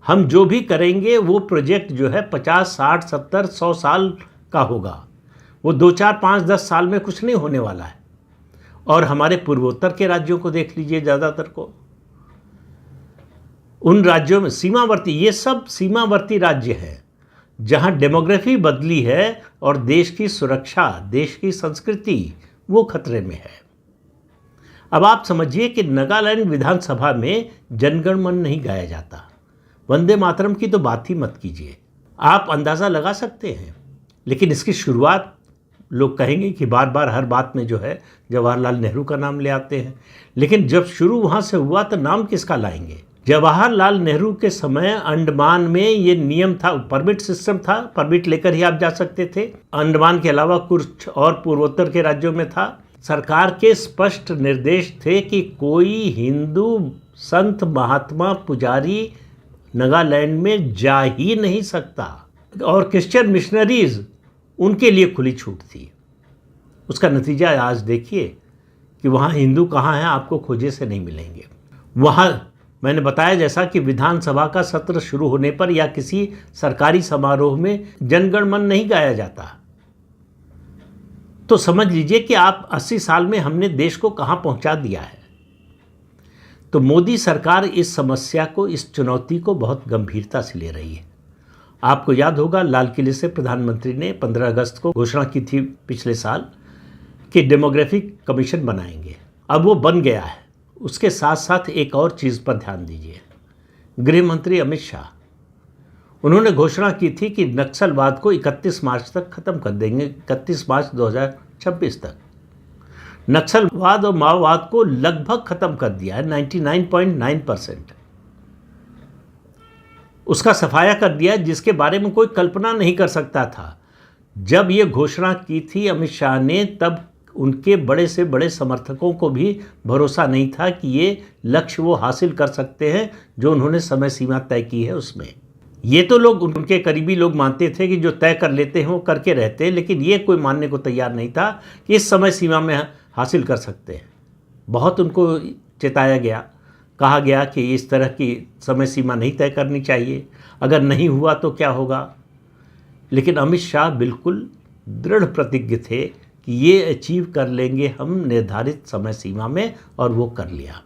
हम जो भी करेंगे वो प्रोजेक्ट जो है 50, 60, 70, 100 साल का होगा। वो 2, 4, 5, 10 साल में कुछ नहीं होने वाला है। और हमारे पूर्वोत्तर के राज्यों को देख लीजिए, ज़्यादातर को, उन राज्यों में सीमावर्ती, ये सब सीमावर्ती राज्य हैं जहां डेमोग्राफी बदली है और देश की सुरक्षा, देश की संस्कृति वो खतरे में है। अब आप समझिए कि नागालैंड विधानसभा में जनगण मन नहीं गाया जाता, वंदे मातरम की तो बात ही मत कीजिए। आप अंदाज़ा लगा सकते हैं। लेकिन इसकी शुरुआत लोग कहेंगे कि बार बार हर बात में जो है जवाहरलाल नेहरू का नाम ले आते हैं, लेकिन जब शुरू वहाँ से हुआ तो नाम किसका लाएंगे? जवाहरलाल नेहरू के समय अंडमान में ये नियम था, परमिट सिस्टम था, परमिट लेकर ही आप जा सकते थे। अंडमान के अलावा कुछ और पूर्वोत्तर के राज्यों में था। सरकार के स्पष्ट निर्देश थे कि कोई हिंदू संत, महात्मा, पुजारी नागालैंड में जा ही नहीं सकता, और क्रिश्चियन मिशनरीज उनके लिए खुली छूट थी। उसका नतीजा आज देखिए कि वहाँ हिंदू कहाँ हैं, आपको खोजे से नहीं मिलेंगे। वहाँ मैंने बताया जैसा कि विधानसभा का सत्र शुरू होने पर या किसी सरकारी समारोह में जनगण मन नहीं गाया जाता। तो समझ लीजिए कि आप 80 साल में हमने देश को कहाँ पहुँचा दिया है। तो मोदी सरकार इस समस्या को, इस चुनौती को बहुत गंभीरता से ले रही है। आपको याद होगा लाल किले से प्रधानमंत्री ने 15 अगस्त को घोषणा की थी पिछले साल कि डेमोग्राफिक कमीशन बनाएंगे। अब वो बन गया है। उसके साथ साथ एक और चीज़ पर ध्यान दीजिए। गृह मंत्री अमित शाह, उन्होंने घोषणा की थी कि नक्सलवाद को 31 मार्च तक ख़त्म कर देंगे, 31 मार्च 2026 तक। नक्सलवाद और माओवाद को लगभग ख़त्म कर दिया है, 99.9%। उसका सफाया कर दिया, जिसके बारे में कोई कल्पना नहीं कर सकता था। जब ये घोषणा की थी अमित शाह ने, तब उनके बड़े से बड़े समर्थकों को भी भरोसा नहीं था कि ये लक्ष्य वो हासिल कर सकते हैं जो उन्होंने समय सीमा तय की है उसमें। ये तो लोग, उनके करीबी लोग मानते थे कि जो तय कर लेते हैं वो करके रहते हैं, लेकिन ये कोई मानने को तैयार नहीं था कि इस समय सीमा में हासिल कर सकते हैं। बहुत उनको चेताया गया, कहा गया कि इस तरह की समय सीमा नहीं तय करनी चाहिए, अगर नहीं हुआ तो क्या होगा। लेकिन अमित शाह बिल्कुल दृढ़ प्रतिज्ञ थे कि ये अचीव कर लेंगे हम निर्धारित समय सीमा में, और वो कर लिया।